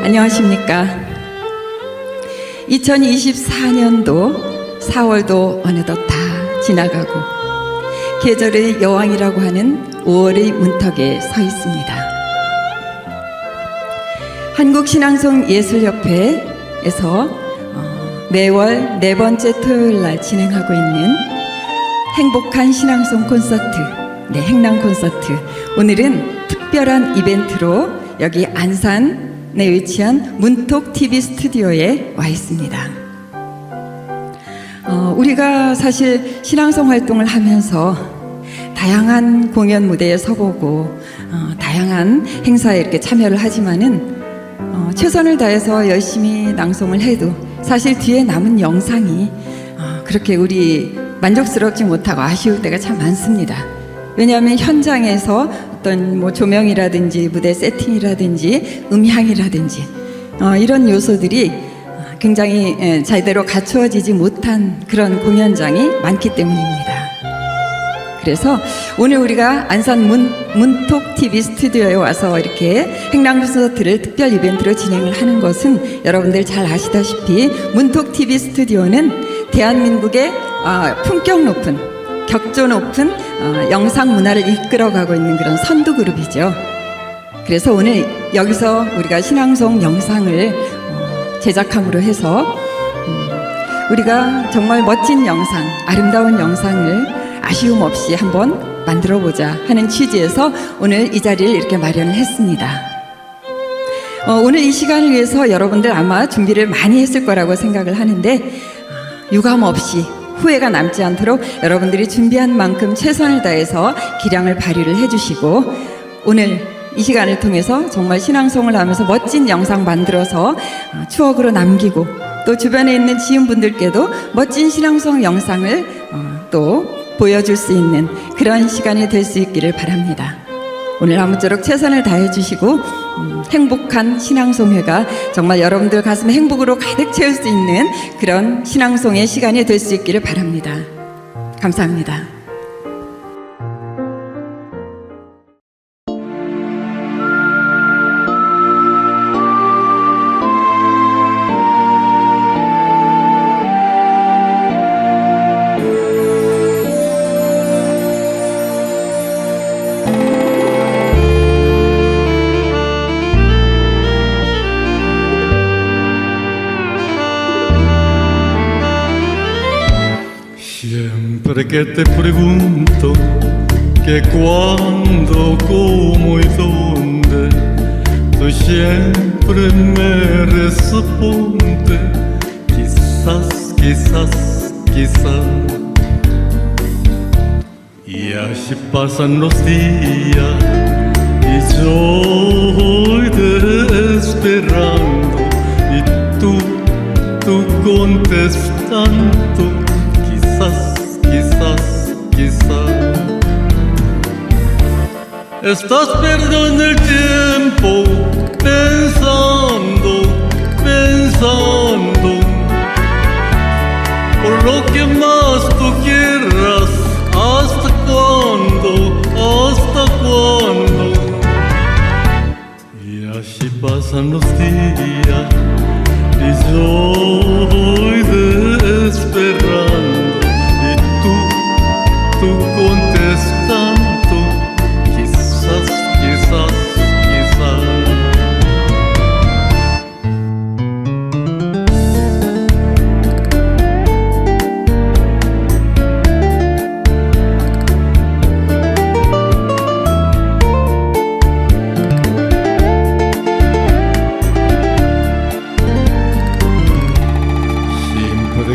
안녕하십니까. 2024년도 4월도 어느덧 다 지나가고 계절의 여왕이라고 하는 5월의 문턱에 서 있습니다. 한국신앙송예술협회에서 매월 4번째 토요일날 진행하고 있는 행복한 신앙송 콘서트, 행랑 콘서트. 오늘은 특별한 이벤트로 여기 안산에 위치한 문톡 TV 스튜디오에 와 있습니다. 우리가 사실 신앙송 활동을 하면서 다양한 공연 무대에 서보고 다양한 행사에 이렇게 참여를 하지만은 최선을 다해서 열심히 낭송을 해도 사실 뒤에 남은 영상이 그렇게 우리 만족스럽지 못하고 아쉬울 때가 참 많습니다. 왜냐하면 현장에서 어떤 조명이라든지 무대 세팅이라든지 음향이라든지 이런 요소들이 굉장히 제대로 갖추어지지 못한 그런 공연장이 많기 때문입니다. 그래서 오늘 우리가 안산 문톡 TV 스튜디오에 와서 이렇게 행랑 콘서트를 특별 이벤트로 진행을 하는 것은 여러분들 잘 아시다시피 문톡 TV 스튜디오는 대한민국의 품격 높은, 격조 높은 영상 문화를 이끌어가고 있는 그런 선두 그룹이죠. 그래서 오늘 여기서 우리가 신앙송 영상을 제작함으로 해서 우리가 정말 멋진 영상, 아름다운 영상을 아쉬움 없이 한번 만들어보자 하는 취지에서 오늘 이 자리를 이렇게 마련을 했습니다. 오늘 이 시간을 위해서 여러분들 아마 준비를 많이 했을 거라고 생각을 하는데 유감 없이 후회가 남지 않도록 여러분들이 준비한 만큼 최선을 다해서 기량을 발휘를 해주시고 오늘 이 시간을 통해서 정말 신앙송을 하면서 멋진 영상 만들어서 추억으로 남기고 또 주변에 있는 지인분들께도 멋진 신앙송 영상을 또 보여줄 수 있는 그런 시간이 될 수 있기를 바랍니다. 오늘 아무쪼록 최선을 다해 주시고 행복한 신앙송회가 정말 여러분들 가슴에 행복으로 가득 채울 수 있는 그런 신앙송의 시간이 될 수 있기를 바랍니다. 감사합니다. Siempre que te pregunto que cuándo, cómo y dónde, tú siempre me respondes quizás, quizás, quizás. Y así pasan los días y yo voy esperando y tú contestando quizás, quizás, quizás. Estás perdiendo el tiempo pensando, pensando por lo que más tú quieras. ¿Hasta cuándo? ¿Hasta cuándo? Y así pasan los días y yo voy esperando y tú contestando quizás, quizás, quizás.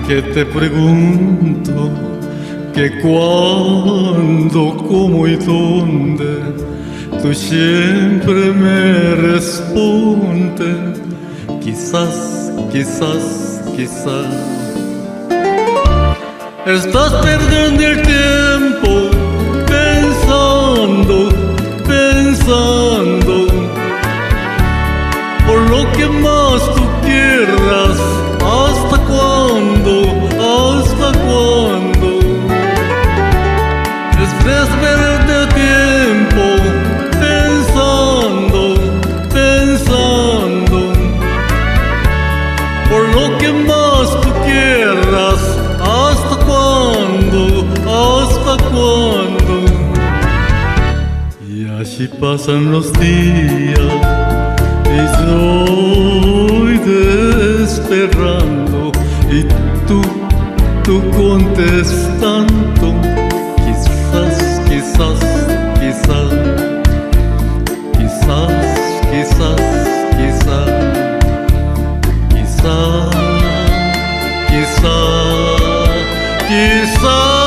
Que te pregunto que cuándo, cómo y dónde, tú siempre me respondes quizás, quizás, quizás. Estás perdiendo el tiempo pensando, pensando por lo que más tú quieras. ¿Hasta cuándo? ¿Hasta cuándo? Estás perdiendo tiempo pensando, pensando así pasan los días y estoy esperando y tú contestando. Quizás, quizás, quizás, quizás, quizás, quizás, quizás, quizás, quizás.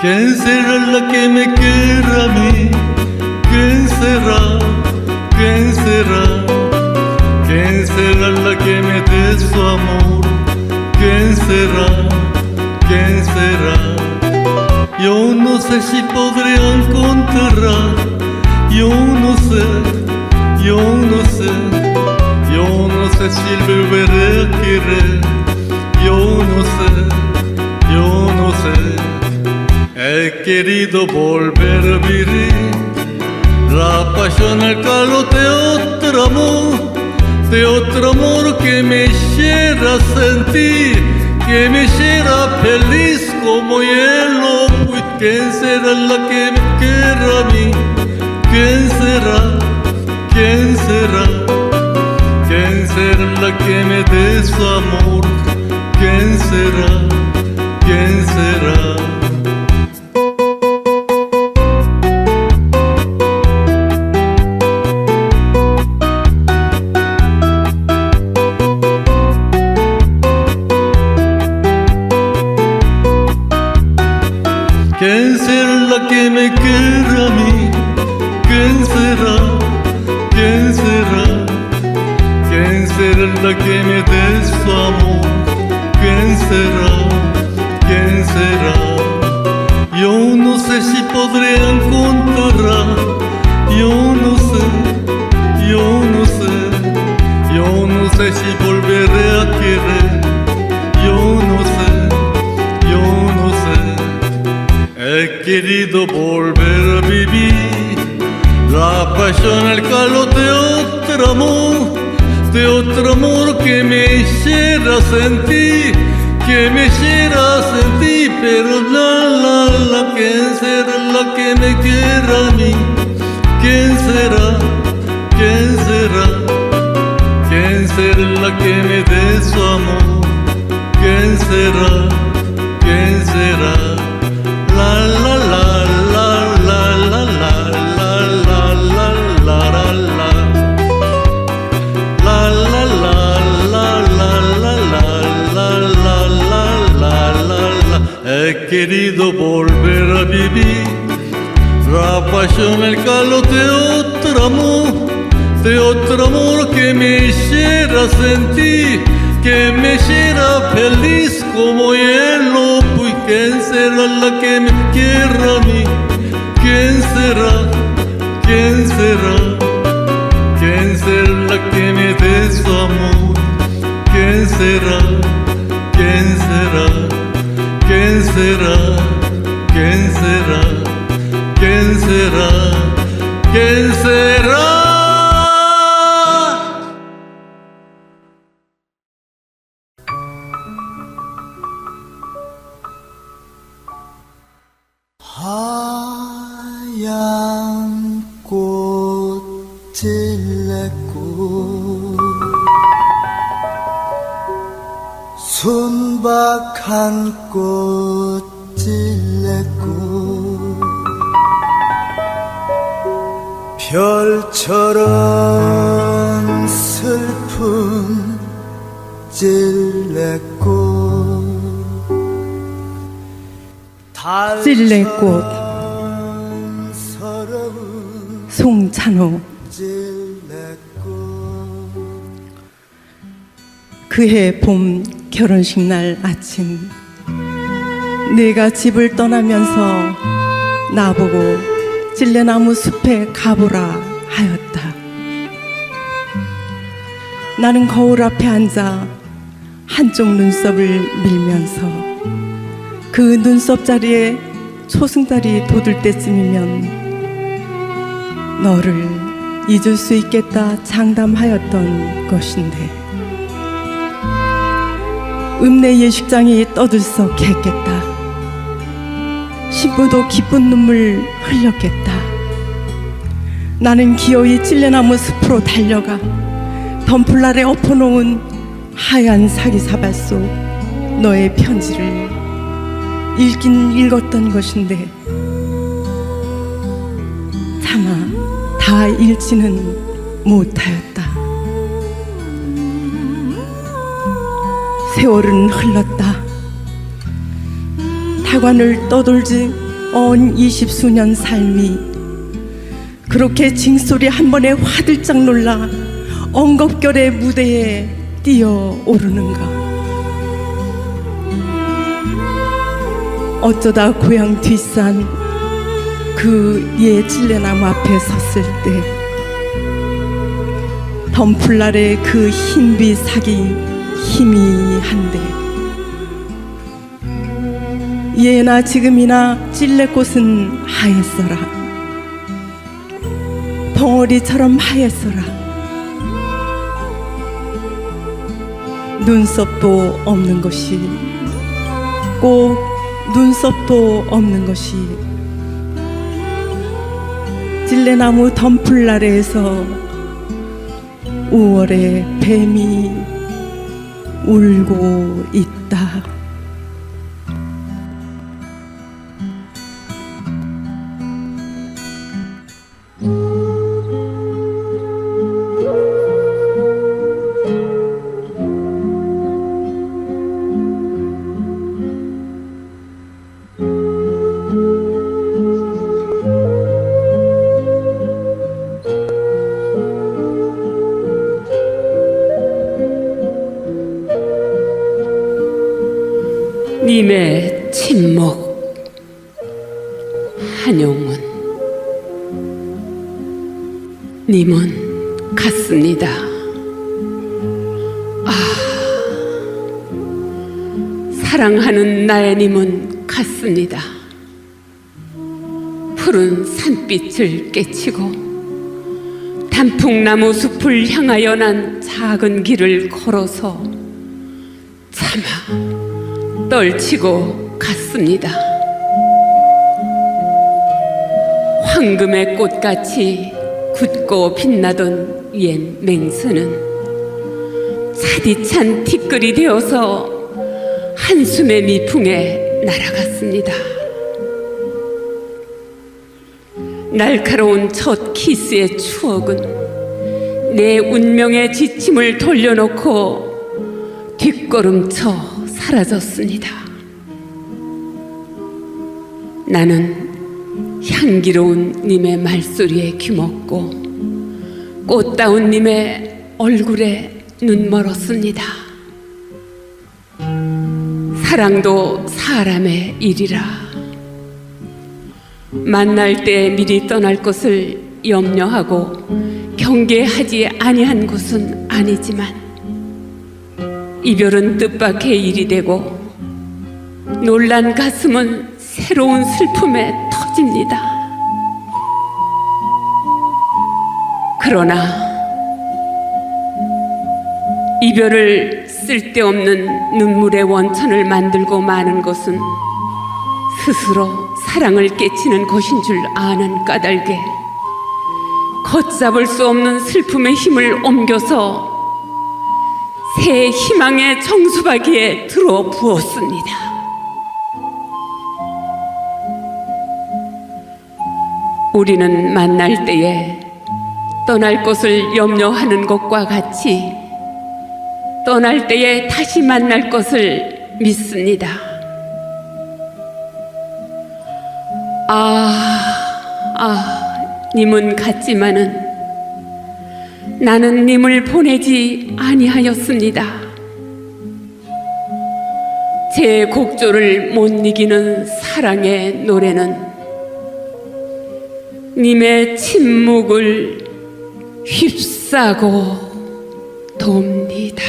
¿Quién será la que me quiera a mí? ¿Quién será? ¿Quién será? ¿Quién será la que me dé su amor? ¿Quién será? ¿Quién será? Yo no sé si podré encontrar. Yo no sé, yo no sé. Yo no sé si volveré a querer. Yo no sé, yo no sé. He querido volver a vivir la pasión, el calor de otro amor que me hiciera sentir, que me hiciera feliz como hielo. ¿Quién será la que me quiera a mí? ¿Quién será? ¿Quién será? ¿Quién será la que me dé su amor? ¿Quién será? ¿Quién será? ¿Quién será la que me quiera a mí? ¿Quién será? ¿Quién será? ¿Quién será la que me dé su amor? ¿Quién será? ¿Quién será? Yo no sé si podré encontrar. Yo no sé, yo no sé. Yo no sé si volveré a querer. Yo no sé, yo no sé. He querido volver a vivir la pasión, el calor de otro amor que me hiciera sentir, que me hiciera sentir. Pero ¿quién será la que me quiera a mí? ¿Quién será? ¿Quién será? ¿Quién será la que me dé su amor? ¿Quién será? ¿Quién será? La la la la la la la la la la la la la la la la la la la. He querido volver a vivir la pasión, el calor de otro amor que me hiciera sentir, que me hiciera feliz como hielo. ¿Quién será la que me quiera a mí? ¿Quién será? ¿Quién será? ¿Quién será la que me dé su amor? ¿Quién será? ¿Quién será? ¿Quién será? ¿Quién será? ¿Quién será? ¿Quién será? 하얀 꽃을 맺고 순박한 꽃을 맺고 별처럼 슬픈 찔레꽃 찔레꽃 송찬호. 그해 봄 결혼식 날 아침, 내가 집을 떠나면서 나보고 찔레나무 숲에 가보라 하였다. 나는 거울 앞에 앉아 한쪽 눈썹을 밀면서 그 눈썹 자리에 초승달이 돋을 때쯤이면 너를 잊을 수 있겠다 장담하였던 것인데 읍내 예식장이 떠들썩했겠다. 신부도 기쁜 눈물 흘렸겠다. 나는 기어이 찔레나무 숲으로 달려가 덤플날에 엎어놓은 하얀 사기사발 속 너의 편지를 읽긴 읽었던 것인데 차마 다 읽지는 못하였다. 세월은 흘렀다. 타관을 떠돌지 언 20수년 삶이 그렇게 징소리 한 번에 화들짝 놀라 엉겁결의 무대에 뛰어오르는가. 어쩌다 고향 뒷산 그 옛 찔레나무 앞에 섰을 때 덤플날의 그 흰빛 sak이 희미한데 예나 지금이나 찔레꽃은 하였어라. 덩어리처럼 하였어라. 눈썹도 없는 것이 꼭 눈썹도 없는 것이 찔레나무 덤플 아래에서 5월의 뱀이 울고 있다. 님의 침묵. 한용운. 님은 같습니다. 사랑하는 나의 님은 같습니다. 푸른 산빛을 깨치고 단풍나무 숲을 향하여 난 작은 길을 걸어서 차마 떨치고 갔습니다. 황금의 꽃같이 굳고 빛나던 옛 맹수는 차디찬 티끌이 되어서 한숨의 미풍에 날아갔습니다. 날카로운 첫 키스의 추억은 내 운명의 지침을 돌려놓고 뒷걸음쳐 사라졌습니다. 나는 향기로운 님의 말소리에 귀먹고 꽃다운 님의 얼굴에 눈멀었습니다. 사랑도 사람의 일이라. 만날 때 미리 떠날 것을 염려하고 경계하지 아니한 것은 아니지만 이별은 뜻밖의 일이 되고 놀란 가슴은 새로운 슬픔에 터집니다. 그러나 이별을 쓸데없는 눈물의 원천을 만들고 마는 것은 스스로 사랑을 깨치는 것인 줄 아는 까닭에 걷잡을 수 없는 슬픔의 힘을 옮겨서 새 희망의 정수박이에 들어 부었습니다. 우리는 만날 때에 떠날 것을 염려하는 것과 같이 떠날 때에 다시 만날 것을 믿습니다. 님은 같지만은 나는 님을 보내지 아니하였습니다. 제 곡조를 못 이기는 사랑의 노래는 님의 침묵을 휩싸고 돕니다.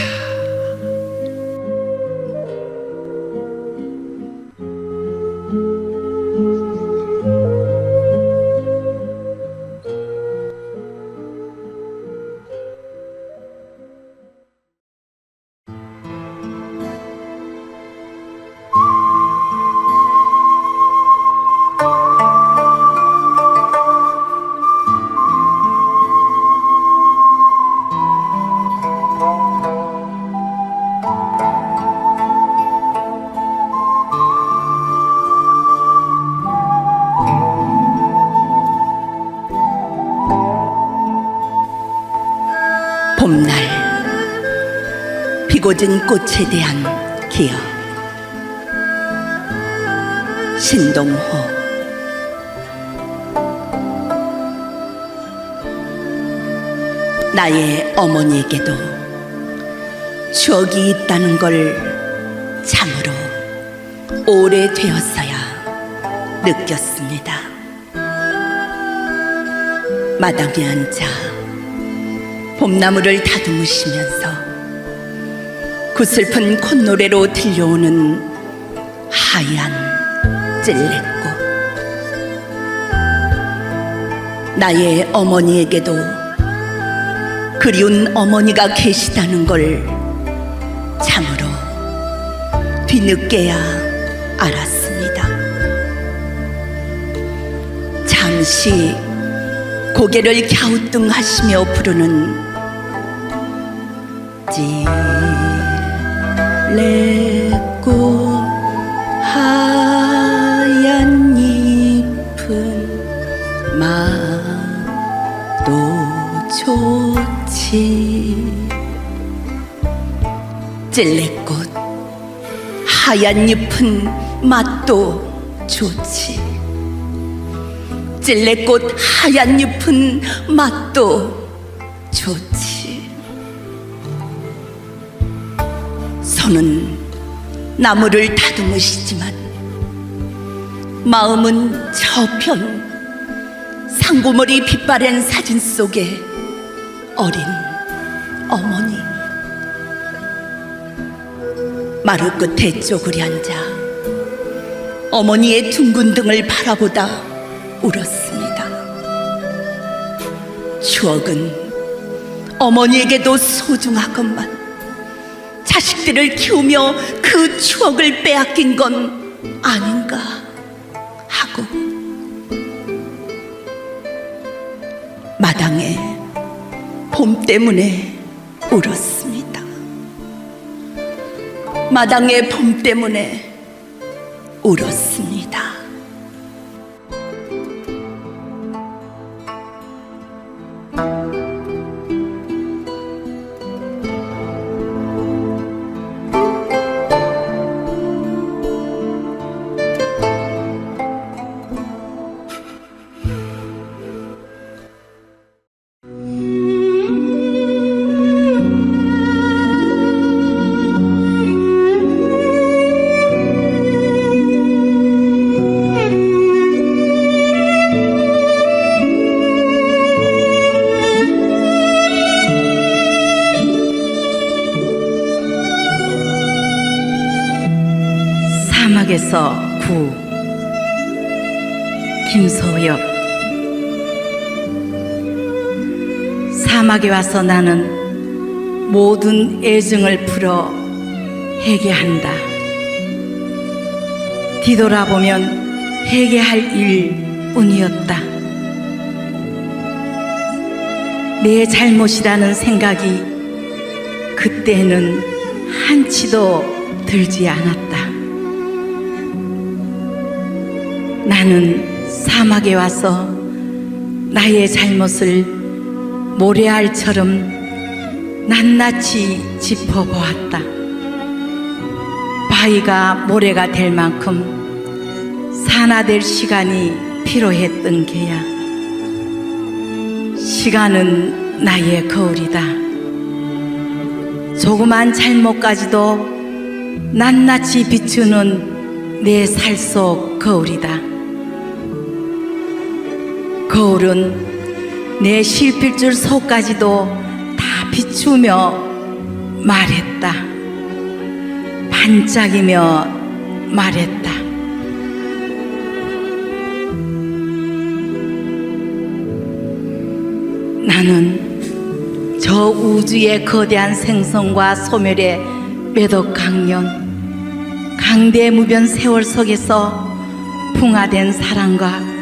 봄날 비고진 꽃에 대한 기억. 신동호. 나의 어머니에게도 추억이 있다는 걸 참으로 오래되었어야 느꼈습니다. 마당에 앉아 봄나무를 다듬으시면서 구슬픈 콧노래로 들려오는 하얀 찔레꽃. 나의 어머니에게도 그리운 어머니가 계시다는 걸 참으로 뒤늦게야 알았습니다. 잠시 고개를 갸우뚱하시며 부르는 찔레꽃 하얀 잎은 맛도 좋지. 찔레꽃 하얀 잎은 맛도 좋지. 찔레꽃 하얀 잎은 맛도 좋지. 손은 나무를 다듬으시지만 마음은 저편 상고머리 빛바랜 사진 속에 어린 어머니. 마루 끝에 쪼그려 앉아 어머니의 둥근 등을 바라보다 울었습니다. 추억은 어머니에게도 소중하건만 자식들을 키우며 그 추억을 빼앗긴 건 아닌가 하고 마당에 봄 때문에 울었습니다. 마당에 봄 때문에 울었습니다. 사막에서 구. 김소엽. 사막에 와서 나는 모든 애증을 풀어 회개한다. 뒤돌아보면 회개할 일뿐이었다. 내 잘못이라는 생각이 그때는 한치도 들지 않았다. 나는 사막에 와서 나의 잘못을 모래알처럼 낱낱이 짚어보았다. 바위가 모래가 될 만큼 산화될 시간이 필요했던 게야. 시간은 나의 거울이다. 조그만 잘못까지도 낱낱이 비추는 내 살 속 거울이다. 거울은 내 실필줄 속까지도 다 비추며 말했다. 반짝이며 말했다. 나는 저 우주의 거대한 생성과 소멸의 매덕 강연, 강대무변 세월 속에서 풍화된 사랑과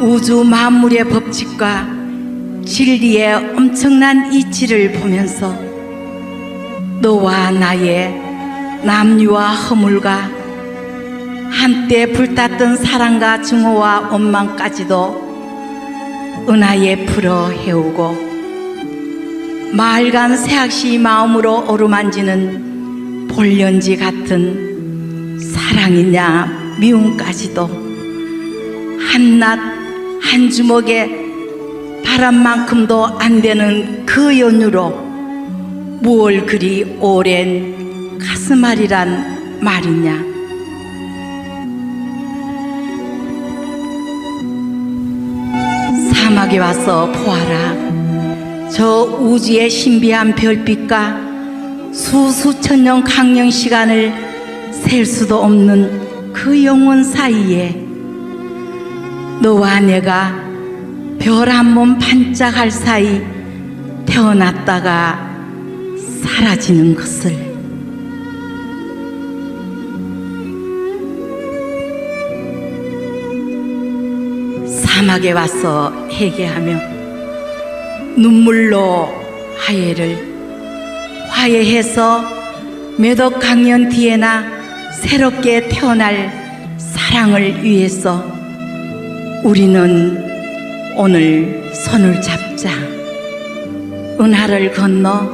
우주 만물의 법칙과 진리의 엄청난 이치를 보면서 너와 나의 남유와 허물과 한때 불탔던 사랑과 증오와 원망까지도 은하에 풀어 해오고 맑은 새학시 마음으로 어루만지는 볼연지 같은 사랑이냐 미움까지도 한낱 한 주먹에 바람만큼도 안 되는 그 연유로 무얼 그리 오랜 가슴앓이란 말이냐. 사막에 와서 보아라. 저 우주의 신비한 별빛과 수수천 년 강령 시간을 셀 수도 없는 그 영혼 사이에 너와 내가 별 한 번 반짝할 사이 태어났다가 사라지는 것을 사막에 와서 회개하며 눈물로 화해해서 몇억 강년 뒤에나 새롭게 태어날 사랑을 위해서 우리는 오늘 손을 잡자. 은하를 건너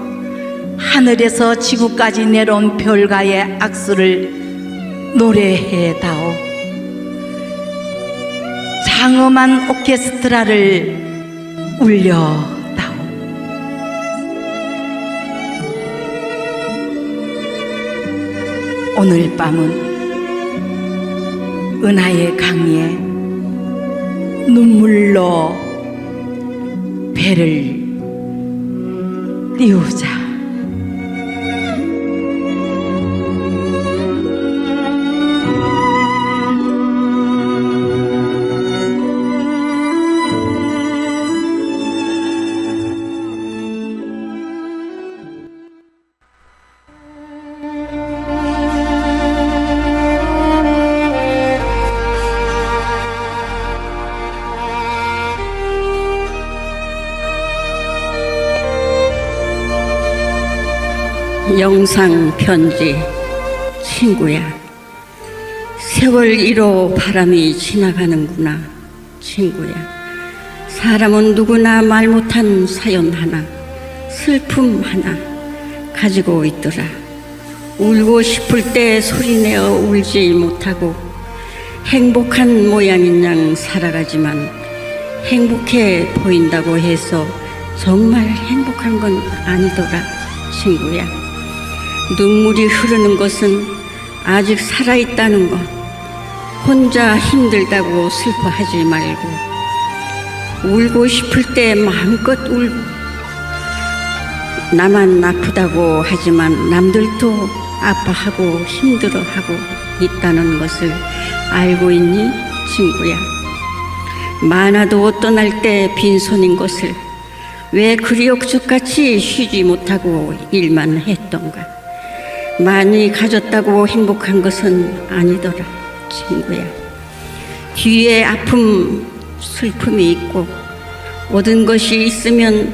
하늘에서 지구까지 내려온 별과의 악수를 노래해다오. 장엄한 오케스트라를 울려다오. 오늘 밤은 은하의 강에 눈물로 배를 띄우자. 영상 편지. 친구야, 세월 이로 바람이 지나가는구나. 친구야, 사람은 누구나 말 못한 사연 하나, 슬픔 하나 가지고 있더라. 울고 싶을 때 소리내어 울지 못하고 행복한 모양인 양 살아가지만 행복해 보인다고 해서 정말 행복한 건 아니더라. 친구야, 눈물이 흐르는 것은 아직 살아있다는 것. 혼자 힘들다고 슬퍼하지 말고 울고 싶을 때 마음껏 울고, 나만 아프다고 하지만 남들도 아파하고 힘들어하고 있다는 것을 알고 있니? 친구야, 많아도 떠날 때 빈손인 것을 왜 그리 억척같이 쉬지 못하고 일만 했던가. 많이 가졌다고 행복한 것은 아니더라. 친구야, 뒤에 아픔, 슬픔이 있고, 얻은 것이 있으면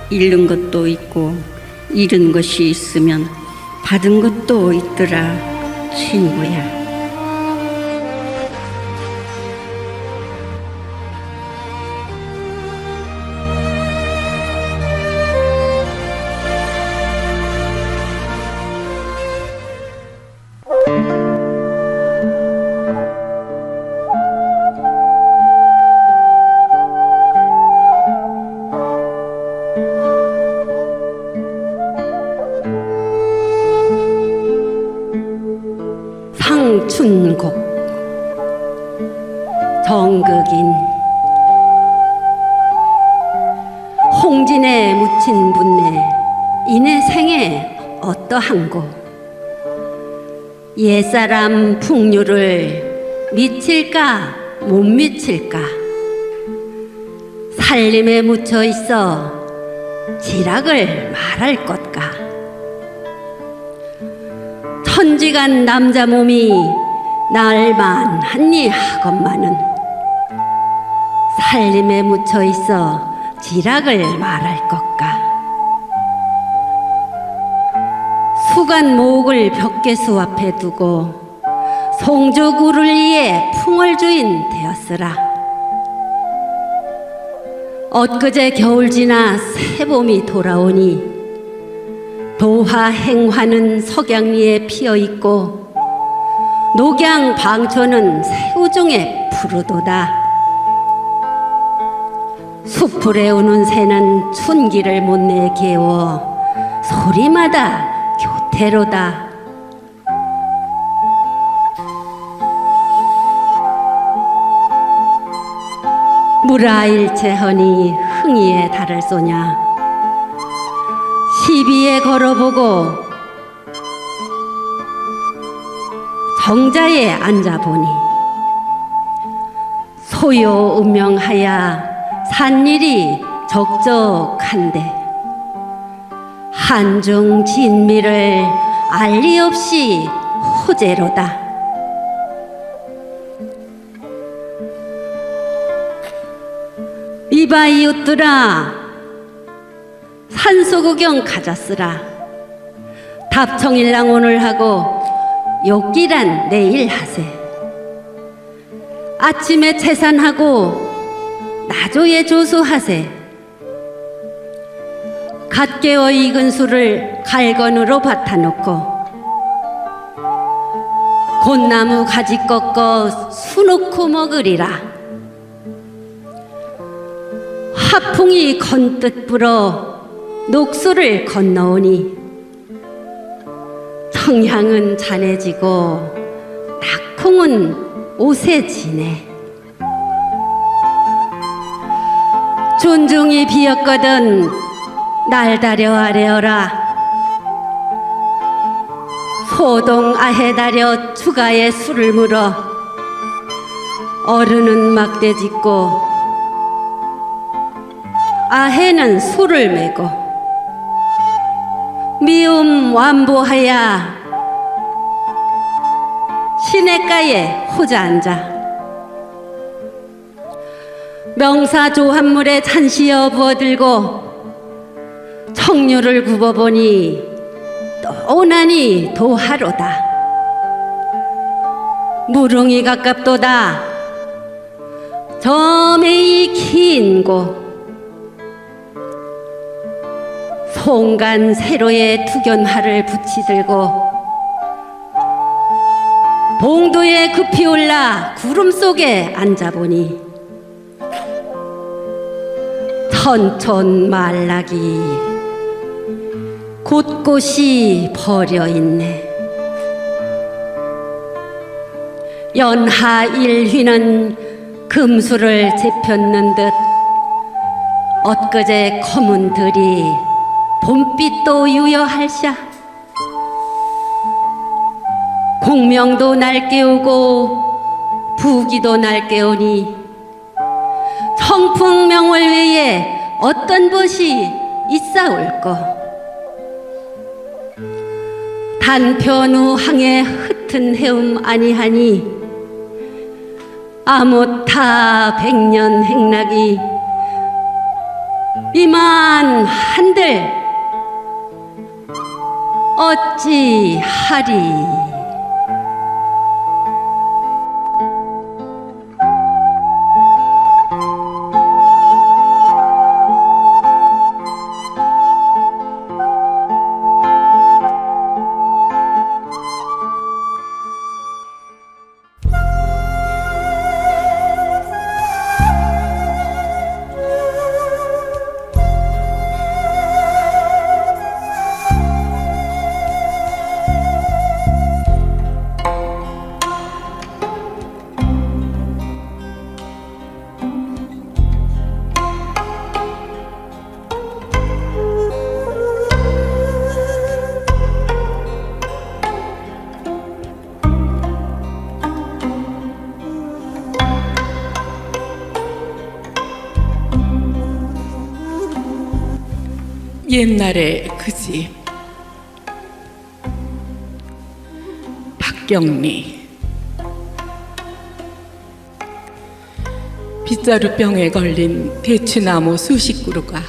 잃는 것도 있고, 잃은 것이 있으면 받은 것도 있더라. 친구야. 황춘곡. 정극인. 홍진에 묻힌 분내 이내 생에 어떠한고. 옛사람 풍류를 미칠까 못 미칠까. 살림에 묻혀 있어 지락을 말할 것까. 천지간 남자 몸이 날만 한니 하건만은 살림에 묻혀 있어 지락을 말할 것까. 수간 목을 벽계수 앞에 두고 송조구를 위해 풍월주인 되었으라. 엊그제 겨울 지나 새봄이 돌아오니 도화 행화는 석양리에 피어있고 녹양 방초는 새우종에 푸르도다. 숲풀에 우는 새는 춘기를 못 내 개워 소리마다 교태로다. 무라일체허니 흥이에 달을 쏘냐. 시비에 걸어보고 정자에 앉아보니 소요 운명하야 산일이 적적한데 한중 진미를 알리 없이 호재로다. 이봐 이웃들아, 산소 구경 가자쓰라. 답청일랑 오늘 하고 욕기란 내일 하세. 아침에 채산하고 나조에 조수하세. 갓 깨어 익은 술을 갈건으로 밭아놓고 곤나무 가지 꺾어 수놓고 먹으리라. 하풍이 건뜻 불어 녹수를 건너오니 청향은 잔해지고 낙콩은 옷에 지네. 존중이 비었거든 날다려 아래어라. 소동 아해다려 추가에 술을 물어 어른은 막대 짚고 아해는 술을 메고 미움 완보하야 시냇가에 호자 앉아 명사 조한물에 잔시어 부어들고 청류를 굽어보니 또 오나니 도하로다. 무릉이 가깝도다. 저매이 긴고 송간 세로에 투견화를 붙이들고 봉도에 급히 올라 구름 속에 앉아보니 천촌 말락이 곳곳이 버려있네. 연하 일휘는 금수를 재폈는 듯 엊그제 검은 들이 봄빛도 유여할샤. 공명도 날 깨우고 부기도 날 깨우니 청풍명월 외에 어떤 것이 있사올꼬. 단편우항에 흩은 해움 아니하니 아모타 백년 행락이 이만 한들 어찌하리. 옛날에 그 집 박경리 빗자루병에 걸린 대추나무 수십 그루가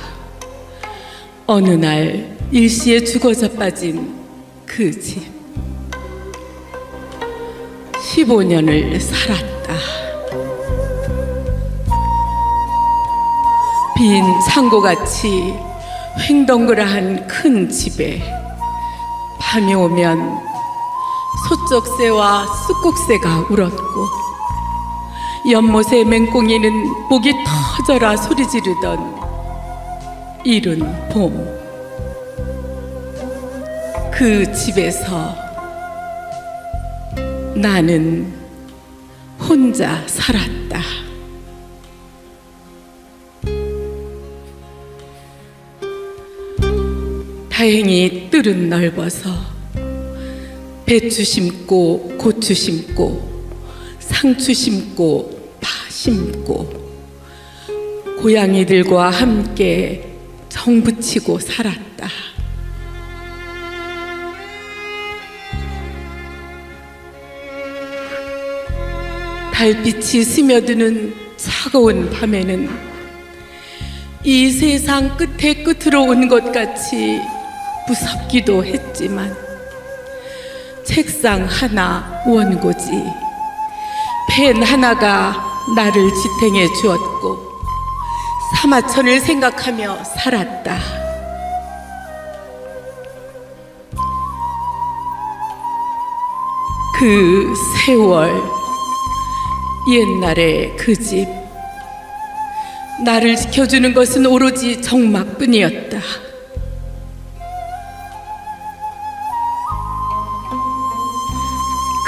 어느 날 일시에 죽어져 빠진 그 집. 15년을 살았다. 빈 창고같이 횡덩그러한 큰 집에 밤이 오면 소쩍새와 쑥국새가 울었고 연못의 맹꽁이는 목이 터져라 소리 지르던 이른 봄. 그 집에서 나는 혼자 살았다. 다행히 뜰은 넓어서 배추 심고 고추 심고 상추 심고 파 심고 고양이들과 함께 정붙이고 살았다. 달빛이 스며드는 차가운 밤에는 이 세상 끝에 끝으로 온 것 같이 무섭기도 했지만 책상 하나 원고지 펜 하나가 나를 지탱해 주었고 사마천을 생각하며 살았다. 그 세월, 옛날의 그 집, 나를 지켜주는 것은 오로지 정막뿐이었다.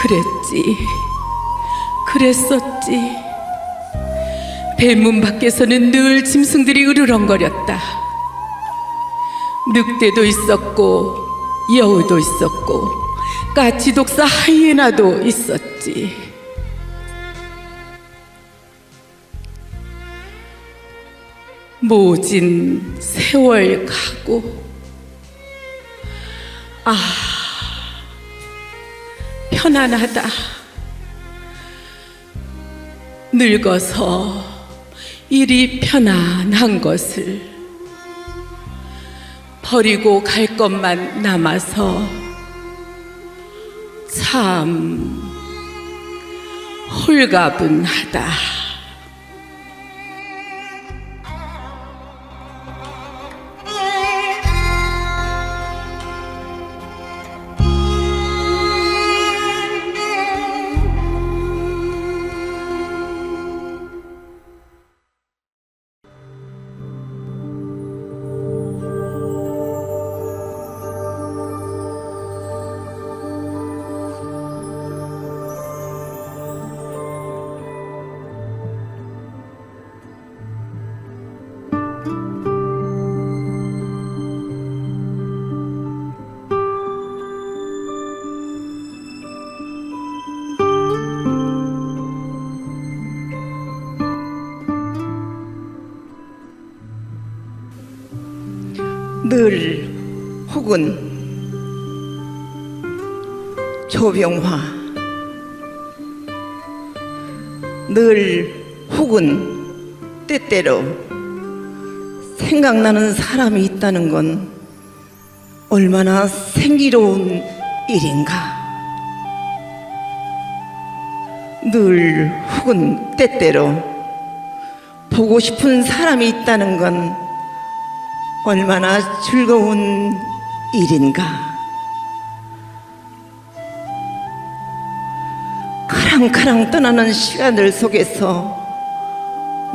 그랬지, 그랬었지. 대문 밖에서는 늘 짐승들이 으르렁거렸다. 늑대도 있었고 여우도 있었고 까치독사 하이에나도 있었지. 모진 세월 가고 편안하다. 늙어서 이리 편안한 것을 버리고 갈 것만 남아서 참 홀가분하다. 늘 혹은 조병화, 늘 혹은 때때로 생각나는 사람이 있다는 건 얼마나 생기로운 일인가. 늘 혹은 때때로 보고 싶은 사람이 있다는 건 얼마나 즐거운 일인가. 카랑카랑 떠나는 시간들 속에서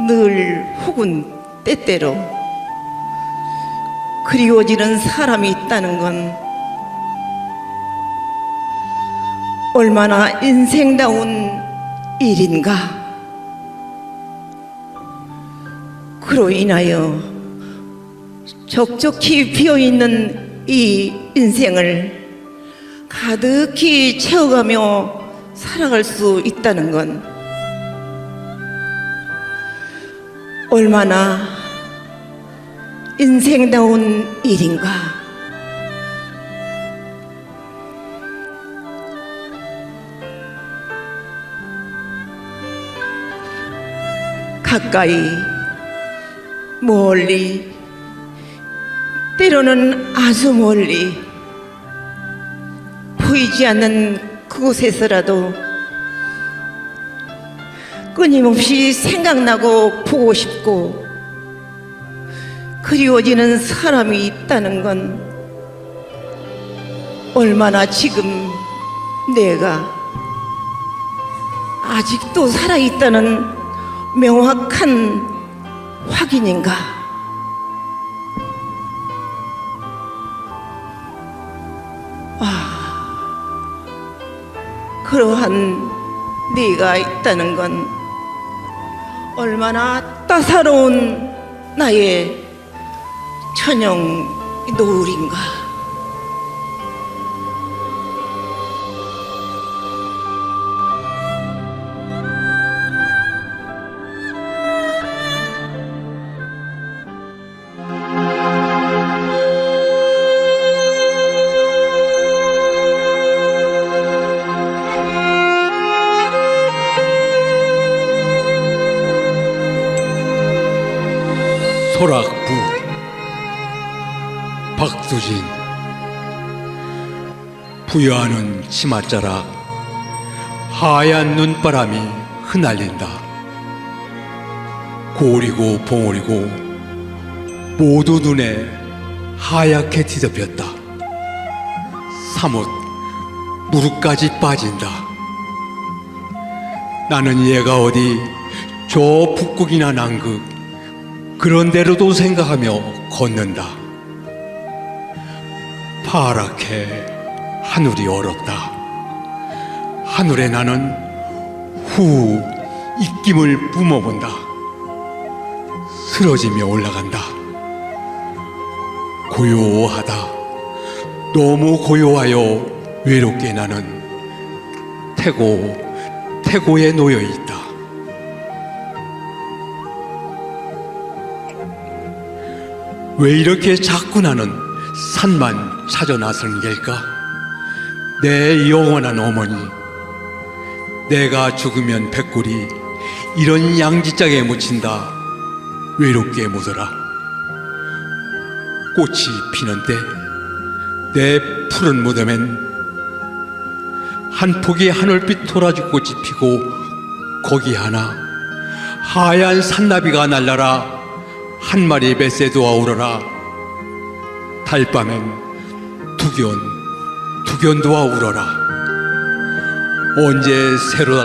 늘 혹은 때때로 그리워지는 사람이 있다는 건 얼마나 인생다운 일인가. 그로 인하여 촉촉히 피어있는 이 인생을 가득히 채워가며 살아갈 수 있다는 건 얼마나 인생다운 일인가. 가까이 멀리 때로는 아주 멀리 보이지 않는 그곳에서라도 끊임없이 생각나고 보고 싶고 그리워지는 사람이 있다는 건 얼마나 지금 내가 아직도 살아있다는 명확한 확인인가? 그러한 네가 있다는 건 얼마나 따사로운 나의 천영 노을인가? 소락부 박수진 부여하는 치맛자락 하얀 눈바람이 흩날린다. 고리고 봉오리고 모두 눈에 하얗게 뒤덮였다. 사뭇 무릎까지 빠진다. 나는 얘가 어디 저 북극이나 남극 그런 데로도 생각하며 걷는다. 파랗게 하늘이 얼었다. 하늘에 나는 후 입김을 뿜어본다. 쓰러지며 올라간다. 고요하다. 너무 고요하여 외롭게 나는 태고에 놓여 있다. 왜 이렇게 자꾸 나는 산만 찾아 나서는 걸까? 내 영원한 어머니, 내가 죽으면 백골이 이런 양지장에 묻힌다. 외롭게 묻어라. 꽃이 피는 때 내 푸른 무덤엔 한 폭의 하늘빛 도라지 꽃이 피고 거기 하나 하얀 산나비가 날라라. 한 마리 뱃새도와 울어라. 달밤엔 두견도와 울어라. 언제 새로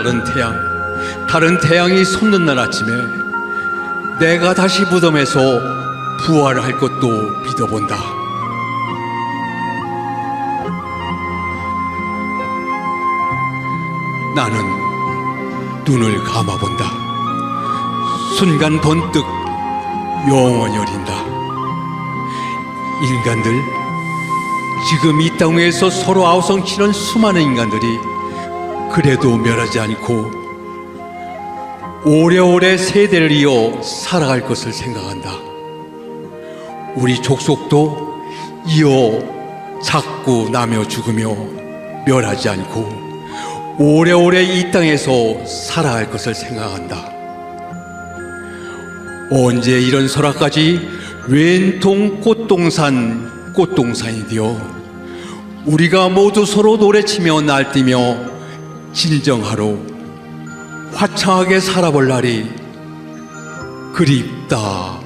다른 태양이 솟는 날 아침에 내가 다시 무덤에서 부활할 것도 믿어본다. 나는 눈을 감아본다. 순간 번뜩 영원히 어린다. 인간들, 지금 이 땅 위에서 서로 아우성치는 수많은 인간들이 그래도 멸하지 않고 오래오래 세대를 이어 살아갈 것을 생각한다. 우리 족속도 이어 자꾸 나며 죽으며 멸하지 않고 오래오래 이 땅에서 살아갈 것을 생각한다. 언제 이런 설화까지 왼통 꽃동산이 되어 우리가 모두 서로 노래치며 날뛰며 진정하러 화창하게 살아볼 날이 그립다.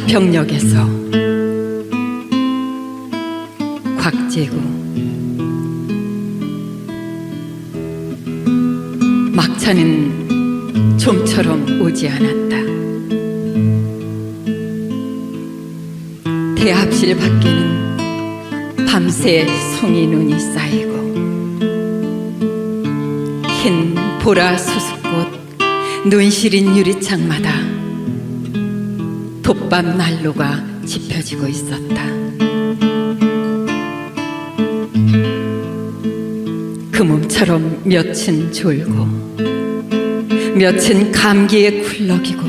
사평역에서 곽재구 막차는 좀처럼 오지 않았다. 대합실 밖에는 밤새 송이 눈이 쌓이고 흰 보라 수수꽃 눈 시린 유리창마다 돛밥 난로가 지펴지고 있었다. 그 몸처럼 몇은 졸고 몇은 감기에 굴러기고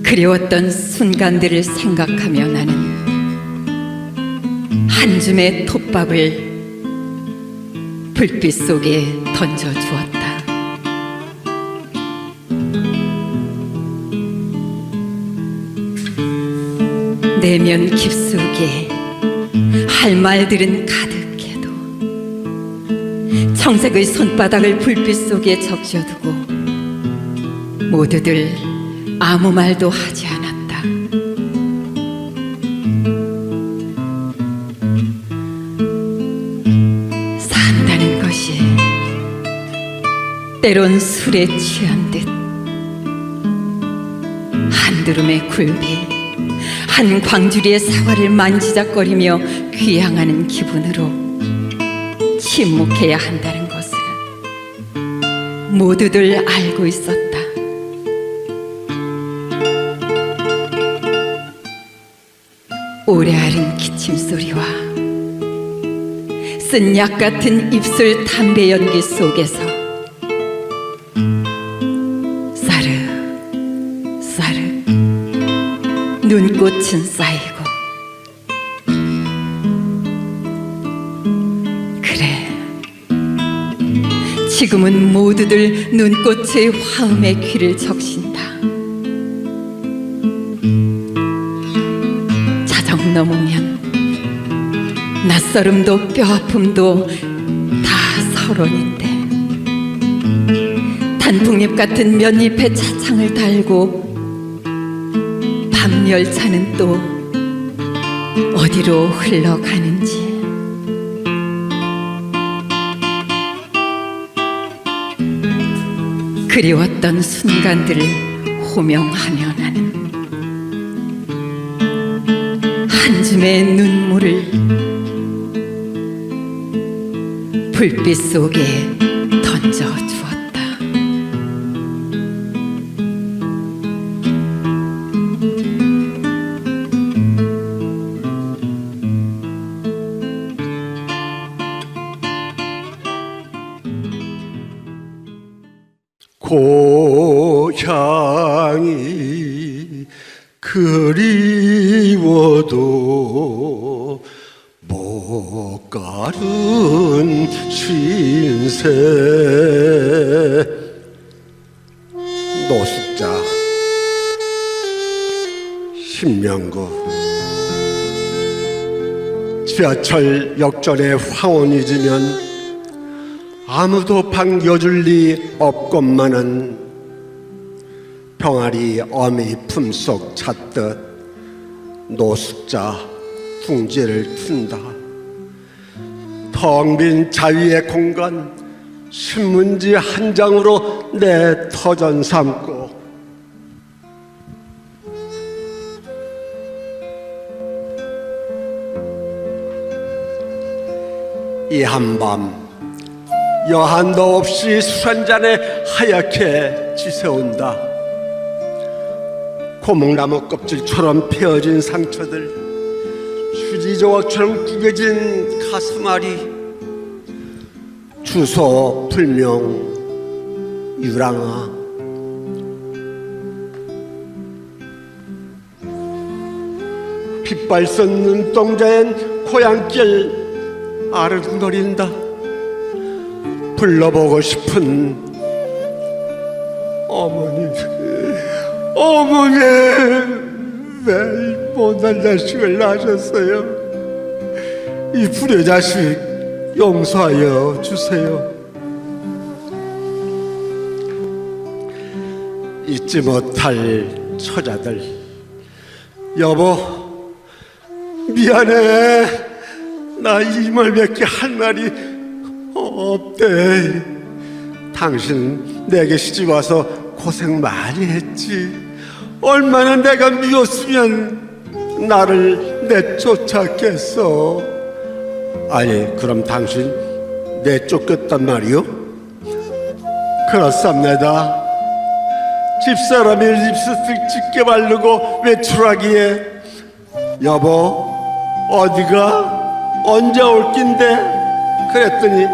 그리웠던 순간들을 생각하며 나는 한 줌의 톱밥을 불빛 속에 던져주었다. 내면 깊숙이 할 말들은 가득해도 청색의 손바닥을 불빛 속에 적셔두고 모두들 아무 말도 하지 않았다. 산다는 것이 때론 술에 취한 듯 한두름의 굴비 한 광주리의 사과를 만지작거리며 귀향하는 기분으로 침묵해야 한다는 것을 모두들 알고 있었다. 오래 앓은 기침 소리와 쓴 약 같은 입술 담배 연기 속에서 싸르 눈꽃은 쌓이고 그래 지금은 모두들 눈꽃의 화음에 귀를 적신다. 자정 넘으면 낯설음도 뼈아픔도 다 서론인데 단풍잎 같은 면잎에 차창을 달고 밤 열차는 또 어디로 흘러가는지 그리웠던 순간들을 호명하며 나는 한 줌의 눈물을 불빛 속에 던져주었다. 고향이 그리워도 못 가는 신세 노숙자 신명구 지하철 역전에 황혼이 지면 아무도 반겨줄 리 없건만은 병아리 어미 품속 찾듯 노숙자 둥지를 튼다. 텅 빈 자위의 공간 신문지 한 장으로 내 터전 삼고 이 한밤 여한도 없이 술 한잔에 하얗게 지새운다. 고목나무 껍질처럼 베어진 상처들, 휴지 조각처럼 구겨진 가슴앓이, 주소 불명 유랑아. 빗발선 눈동자엔 고향길 아르둥거린다. 불러보고 싶은 어머니, 어머니 왜 이 못난 자식을 낳으셨어요? 이 불효자식 용서하여 주세요. 잊지 못할 처자들, 여보 미안해. 나 이 말밖에 할 말이 없대. 당신 내게 시집 와서 고생 많이 했지. 얼마나 내가 미웠으면 나를 내쫓았겠어. 아니 그럼 당신 내쫓겼단 말이요? 그렇습니다. 집사람이 립스틱 짙게 바르고 외출하기에 여보 어디가? 언제 올 낀데? 그랬더니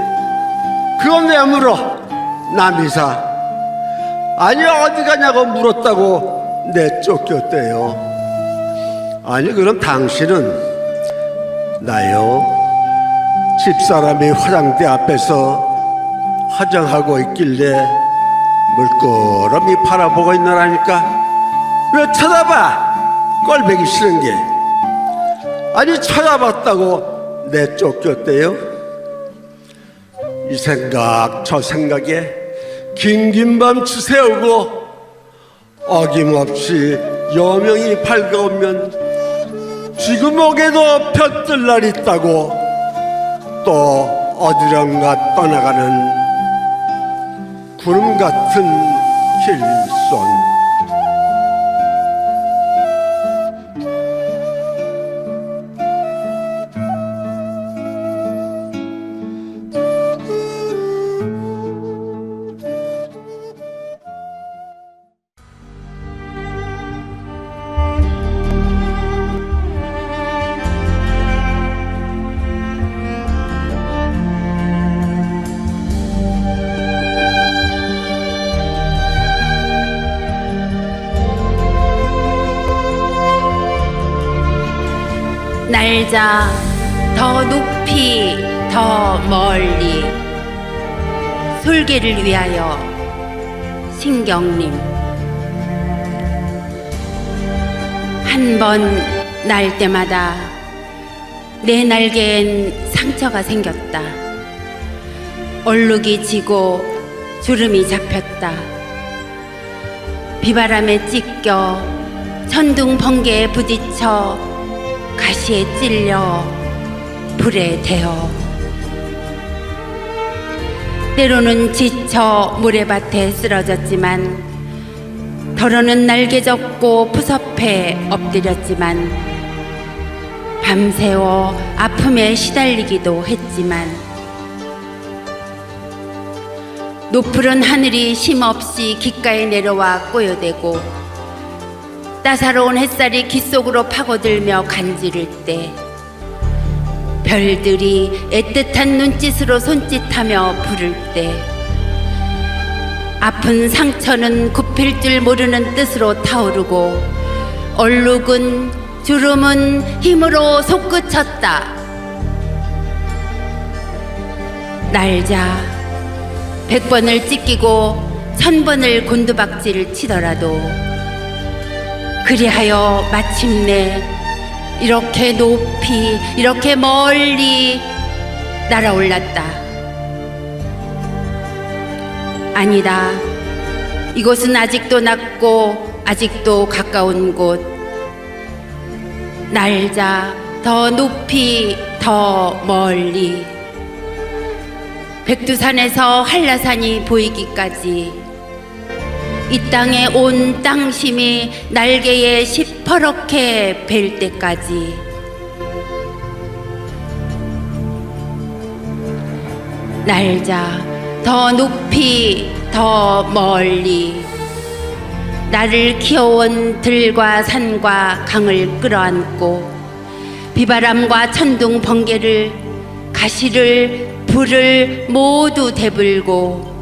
그건 왜 물어? 남이사 아니 어디 가냐고 물었다고 내쫓겼대요. 아니 그럼 당신은 나요 집사람이 화장대 앞에서 화장하고 있길래 물끄러미 바라보고 있느라니까 왜 쳐다봐? 꼴보기 싫은 게 아니 쳐다봤다고 내쫓겼대요. 이 생각 저 생각에 긴긴 밤 추세우고 어김없이 여명이 밝아오면 쥐구멍에도 볕들 날 있다고 또 어디론가 떠나가는 구름 같은 길손. 날자 더 높이 더 멀리 솔개를 위하여 신경림. 한 번 날 때마다 내 날개엔 상처가 생겼다. 얼룩이 지고 주름이 잡혔다. 비바람에 찢겨 천둥 번개에 부딪혀 가시에 찔려 불에 데어 때로는 지쳐 모래밭에 쓰러졌지만 더러는 날개 젓고 푸섭해 엎드렸지만 밤새워 아픔에 시달리기도 했지만 노푸른 하늘이 쉼없이 귓가에 내려와 꼬여대고 따사로운 햇살이 귀 속으로 파고들며 간지를 때 별들이 애틋한 눈짓으로 손짓하며 부를 때 아픈 상처는 굽힐 줄 모르는 뜻으로 타오르고 얼룩은 주름은 힘으로 솟구쳤다. 날자 100번을 찢기고 1000번을 곤두박질을 치더라도 그리하여 마침내 이렇게 높이 이렇게 멀리 날아올랐다. 아니다. 이곳은 아직도 낮고 아직도 가까운 곳. 날자 더 높이 더 멀리 백두산에서 한라산이 보이기까지 이 땅에 온 땅심이 날개에 시퍼렇게 뵐 때까지 날자 더 높이 더 멀리 나를 키워온 들과 산과 강을 끌어안고 비바람과 천둥 번개를 가시를 불을 모두 대불고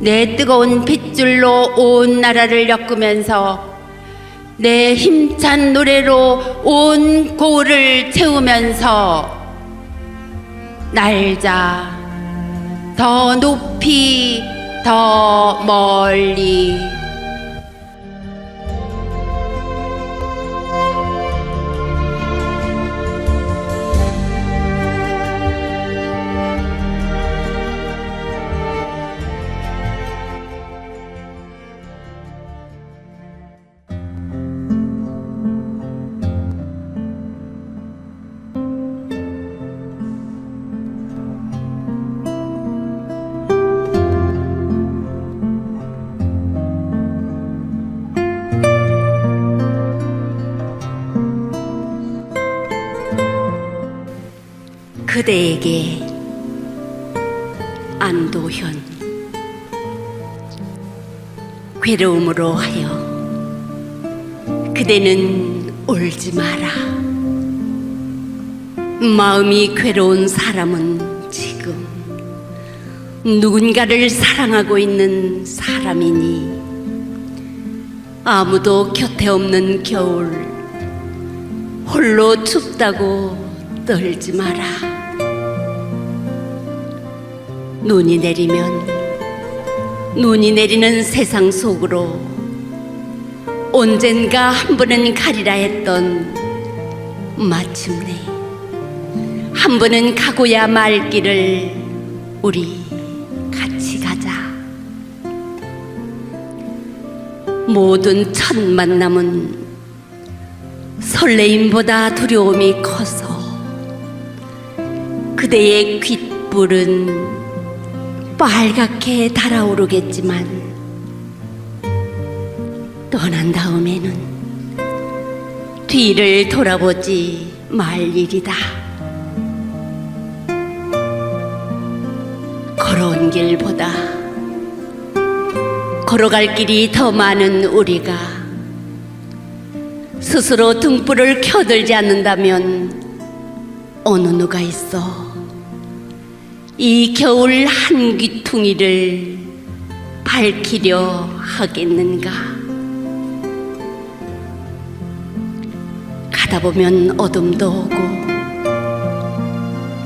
내 뜨거운 핏줄로 온 나라를 엮으면서 내 힘찬 노래로 온 고을을 채우면서 날자 더 높이 더 멀리 그대에게 안도현. 괴로움으로 하여 그대는 울지 마라. 마음이 괴로운 사람은 지금 누군가를 사랑하고 있는 사람이니 아무도 곁에 없는 겨울 홀로 춥다고 떨지 마라. 눈이 내리는 세상 속으로 언젠가 한 번은 가리라 했던 마침내 한 번은 가고야 말 길을 우리 같이 가자. 모든 첫 만남은 설레임보다 두려움이 커서 그대의 귓불은 빨갛게 달아오르겠지만 떠난 다음에는 뒤를 돌아보지 말 일이다. 걸어온 길보다 걸어갈 길이 더 많은 우리가 스스로 등불을 켜들지 않는다면 어느 누가 있어 이 겨울 한 귀퉁이를 밝히려 하겠는가. 가다 보면 어둠도 오고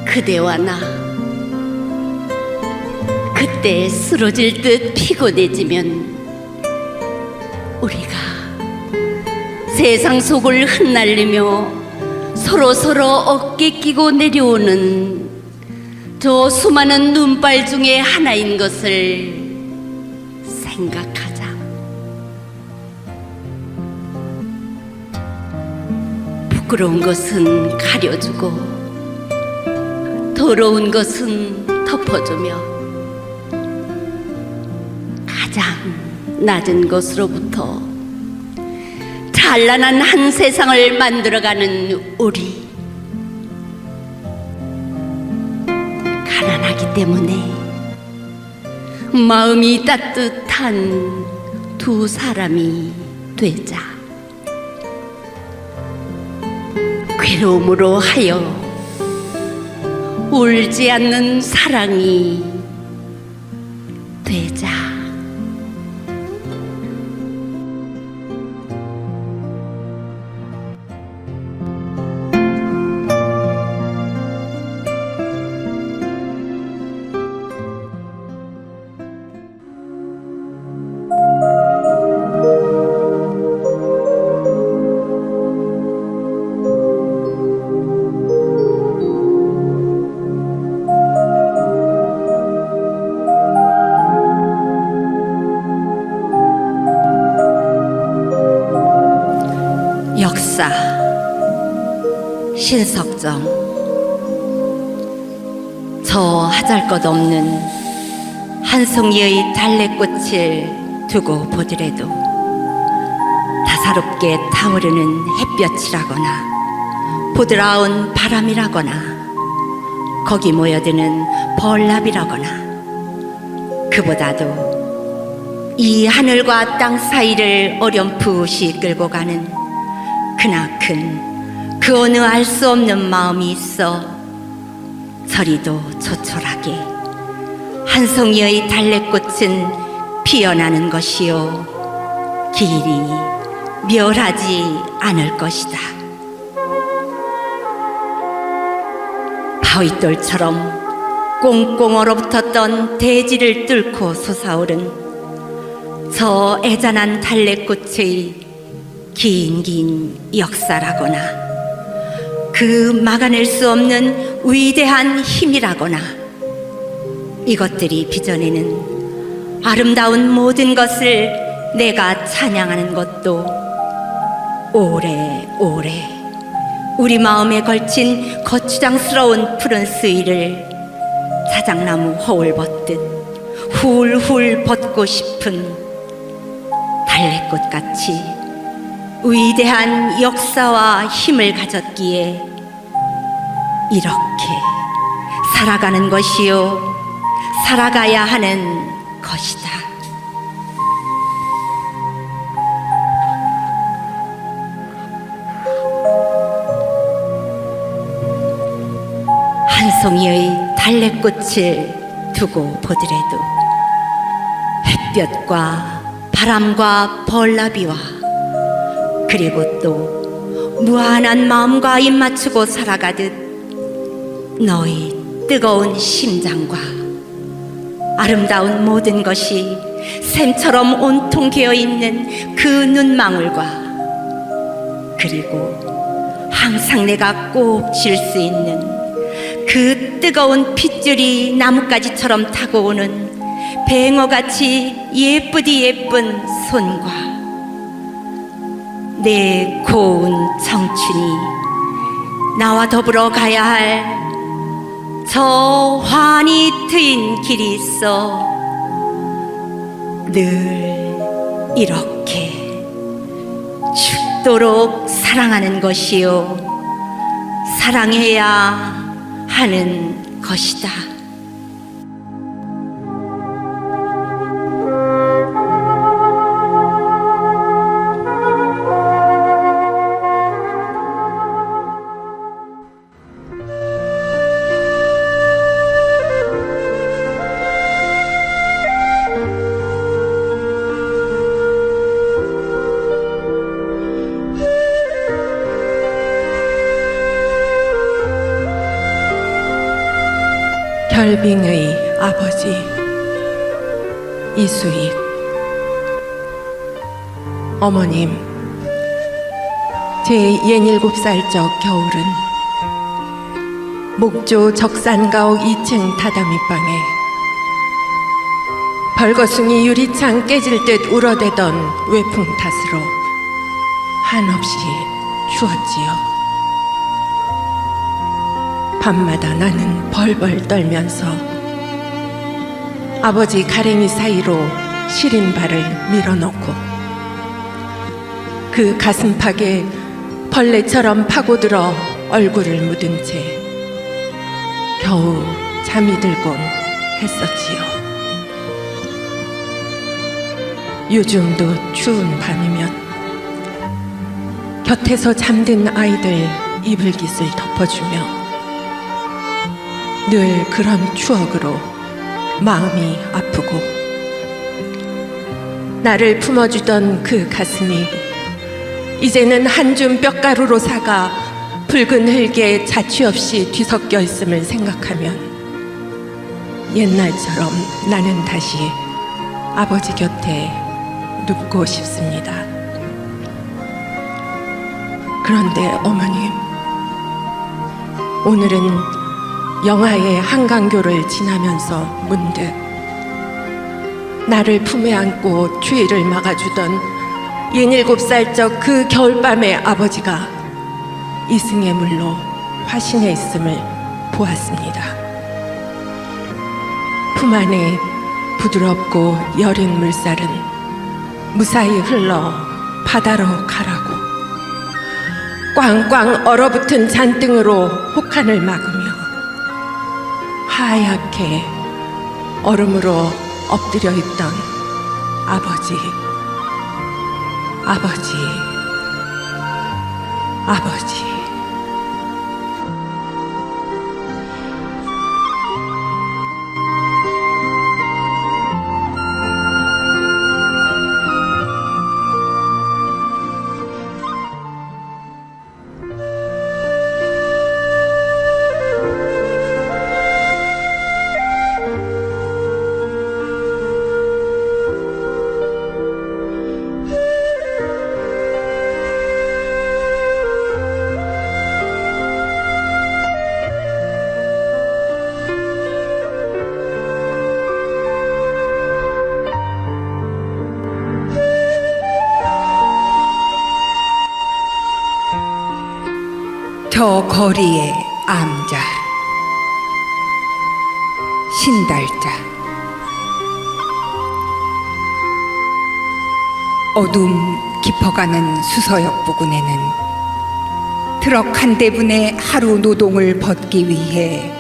그대와 나 그때 쓰러질 듯 피곤해지면 우리가 세상 속을 흩날리며 서로 어깨 끼고 내려오는 저 수많은 눈발 중에 하나인 것을 생각하자. 부끄러운 것은 가려주고 더러운 것은 덮어주며 가장 낮은 것으로부터 찬란한 한 세상을 만들어가는 우리. 가난하기 때문에 마음이 따뜻한 두 사람이 되자. 괴로움으로 하여 울지 않는 사랑이 되자. 역사 신석정. 저 하잘것없는 한 송이의 달래꽃을 두고 보더라도 다사롭게 타오르는 햇볕이라거나 부드러운 바람이라거나 거기 모여드는 벌나비라거나 그보다도 이 하늘과 땅 사이를 어렴풋이 끌고 가는 크나큰 그 어느 알 수 없는 마음이 있어 저리도 조촐하게 한 송이의 달래꽃은 피어나는 것이요 길이 멸하지 않을 것이다. 바위돌처럼 꽁꽁 얼어붙었던 대지를 뚫고 솟아오른 저 애잔한 달래꽃의 긴 역사라거나 그 막아낼 수 없는 위대한 힘이라거나 이것들이 빚어내는 아름다운 모든 것을 내가 찬양하는 것도 오래오래 우리 마음에 걸친 거추장스러운 푸른 수위를 자작나무 허울 벗듯 훌훌 벗고 싶은 달래꽃같이 위대한 역사와 힘을 가졌기에 이렇게 살아가는 것이요 살아가야 하는 것이다. 송이의 달래꽃을 두고 보더라도 햇볕과 바람과 벌나비와 그리고 또 무한한 마음과 입 맞추고 살아가듯 너의 뜨거운 심장과 아름다운 모든 것이 샘처럼 온통 개어 있는 그 눈망울과 그리고 항상 내가 꼭 쥘 수 있는 그 뜨거운 핏줄이 나뭇가지처럼 타고 오는 뱅어같이 예쁘디 예쁜 손과 내 고운 청춘이 나와 더불어 가야 할 저 환히 트인 길이 있어 늘 이렇게 죽도록 사랑하는 것이요 사랑해야 하는 것이다. 결빙의 아버지 이수익. 어머님, 제 67살적 겨울은 목조 적산가옥 2층 다다미방에 벌거숭이 유리창 깨질 듯 울어대던 외풍 탓으로 한없이 추웠지요. 밤마다 나는 벌벌 떨면서 아버지 가랭이 사이로 시린 발을 밀어넣고 그 가슴팍에 벌레처럼 파고들어 얼굴을 묻은 채 겨우 잠이 들곤 했었지요. 요즘도 추운 밤이면 곁에서 잠든 아이들 이불깃을 덮어주며 늘 그런 추억으로 마음이 아프고 나를 품어주던 그 가슴이 이제는 한 줌 뼈가루로 사가 붉은 흙에 자취 없이 뒤섞여 있음을 생각하면 옛날처럼 나는 다시 아버지 곁에 눕고 싶습니다. 그런데 어머님, 오늘은 영하의 한강교를 지나면서 문득 나를 품에 안고 추위를 막아주던 67살적 그 겨울밤의 아버지가 이승의 물로 화신해 있음을 보았습니다. 품 안에 부드럽고 여린 물살은 무사히 흘러 바다로 가라고 꽝꽝 얼어붙은 잔등으로 혹한을 막으며 하얗게 얼음으로 엎드려 있던 아버지, 아버지, 아버지. 저 거리의 암자 신달자 어둠 깊어가는 수서역 부근에는 트럭 한 대분의 하루 노동을 벗기 위해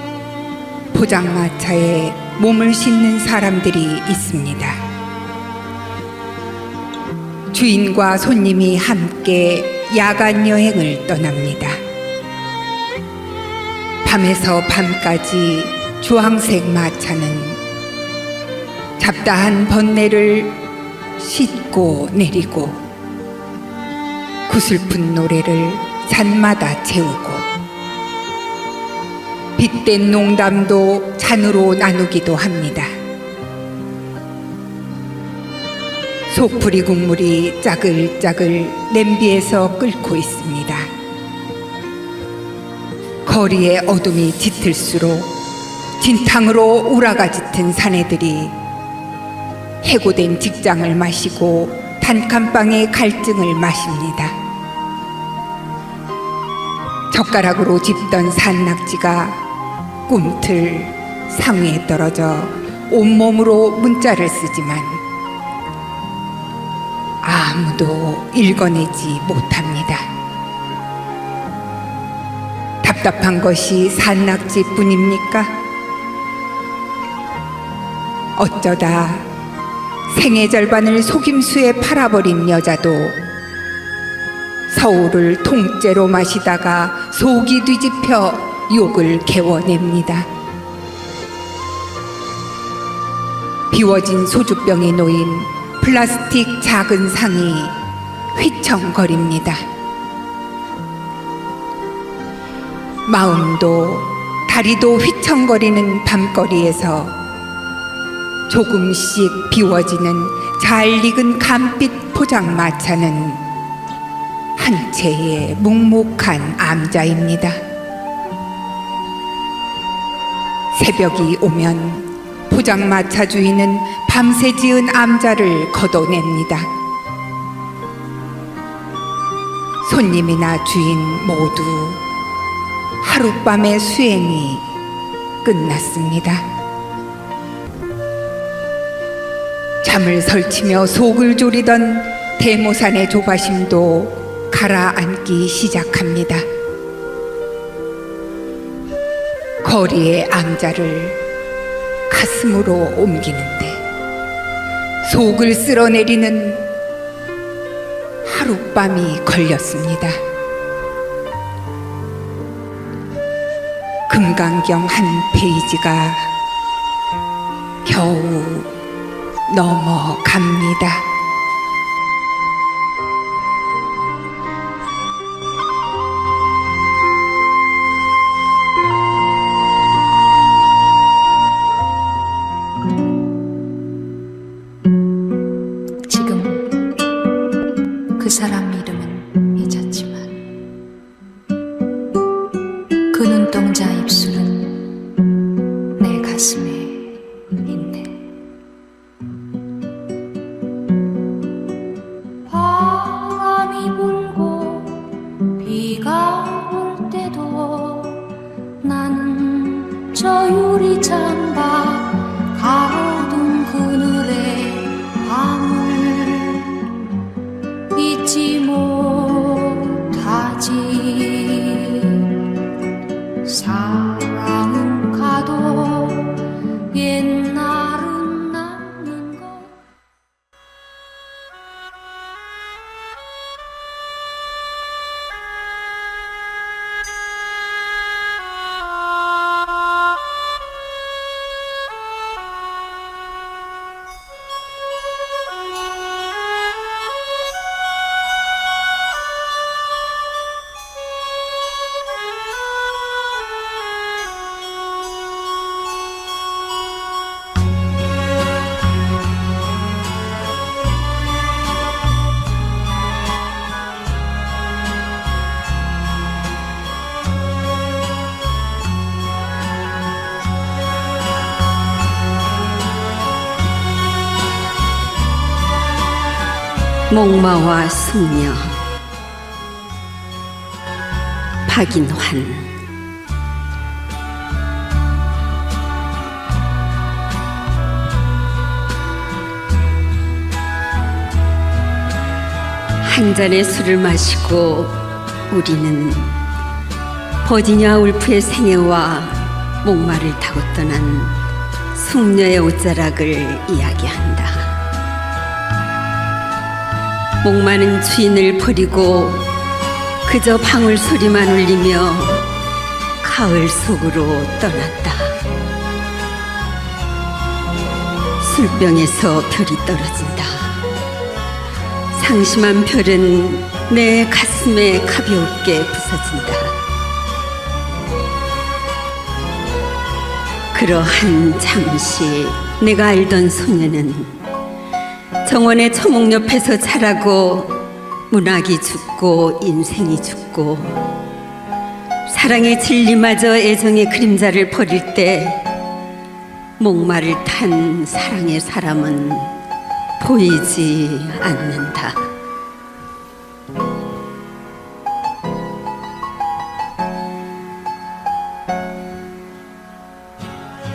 포장마차에 몸을 싣는 사람들이 있습니다. 주인과 손님이 함께 야간 여행을 떠납니다. 밤에서 밤까지 주황색 마차는 잡다한 번뇌를 싣고 내리고 구슬픈 노래를 산마다 채우고 빗댄 농담도 잔으로 나누기도 합니다. 속풀이 국물이 짜글짜글 냄비에서 끓고 있습니다. 거리의 어둠이 짙을수록 진탕으로 우라가 짙은 사내들이 해고된 직장을 마시고 단칸방의 갈증을 마십니다. 젓가락으로 집던 산낙지가 꿈틀 상위에 떨어져 온몸으로 문자를 쓰지만 아무도 읽어내지 못합니다. 답답한 것이 산낙지뿐입니까? 어쩌다 생애 절반을 속임수에 팔아버린 여자도 서울을 통째로 마시다가 속이 뒤집혀 욕을 개워냅니다. 비워진 소주병에 놓인 플라스틱 작은 상이 휘청거립니다. 마음도 다리도 휘청거리는 밤거리에서 조금씩 비워지는 잘 익은 감빛 포장마차는 한 채의 묵묵한 암자입니다. 새벽이 오면 포장마차 주인은 밤새 지은 암자를 걷어냅니다. 손님이나 주인 모두 하룻밤의 수행이 끝났습니다. 잠을 설치며 속을 졸이던 대모산의 조바심도 가라앉기 시작합니다. 거리의 암자를 가슴으로 옮기는데 속을 쓸어내리는 하룻밤이 걸렸습니다. 금강경 한 페이지가 겨우 넘어갑니다. 지금 그 사람 이름은 잊었지만 그 눈동자 입술은 내 가슴에 있네. 바람이 불고 비가 올 때도 나는 저 유리 창밖 가로등 그늘에 밤을 잊지 못하지. 사랑은 가도 옛날은 남는 것. 목마와 숙녀 박인환. 한 잔의 술을 마시고 우리는 버지니아 울프의 생애와 목마를 타고 떠난 숙녀의 옷자락을 이야기한다. 목마는 주인을 버리고 그저 방울 소리만 울리며 가을 속으로 떠났다. 술병에서 별이 떨어진다. 상심한 별은 내 가슴에 가볍게 부서진다. 그러한 잠시 내가 알던 소녀는 정원의 초목 옆에서 자라고 문학이 죽고 인생이 죽고 사랑의 진리마저 애정의 그림자를 버릴 때 목마를 탄 사랑의 사람은 보이지 않는다.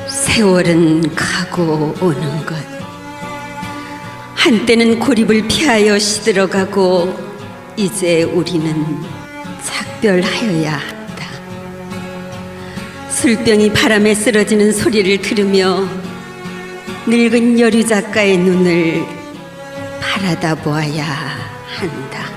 세월은 가고 오는 것. 한때는 고립을 피하여 시들어가고 이제 우리는 작별하여야 한다. 술병이 바람에 쓰러지는 소리를 들으며 늙은 여류 작가의 눈을 바라다 보아야 한다.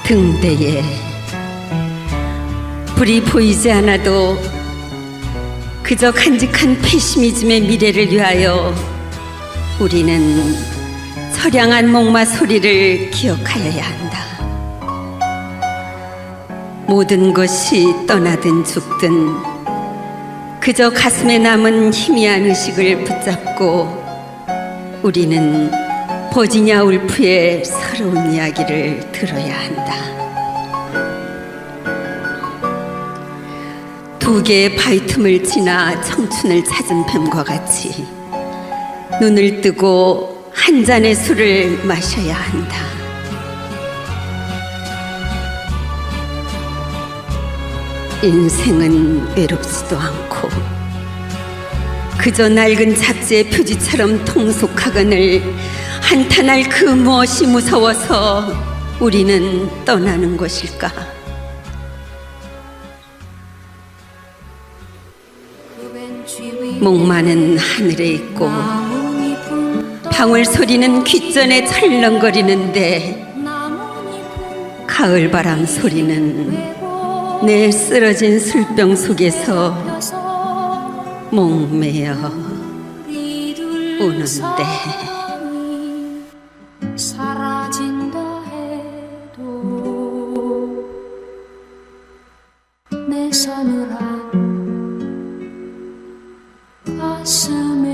등대에 불이 보이지 않아도 그저 간직한 페시미즘의 미래를 위하여 우리는 처량한 목마 소리를 기억하여야 한다. 모든 것이 떠나든 죽든 그저 가슴에 남은 희미한 의식을 붙잡고 우리는 버지니아 울프의 서러운 이야기를 들어야 한다. 두 개의 바위 틈을 지나 청춘을 찾은 뱀과 같이 눈을 뜨고 한 잔의 술을 마셔야 한다. 인생은 외롭지도 않고 그저 낡은 잡지의 표지처럼 통속하거늘 한탄할 그 무엇이 무서워서 우리는 떠나는 것일까? 목마는 하늘에 있고 방울 소리는 귓전에 철렁거리는데 가을 바람 소리는 내 쓰러진 술병 속에서 목매어 우는데 사라진다 해도 내 서늘한 가슴에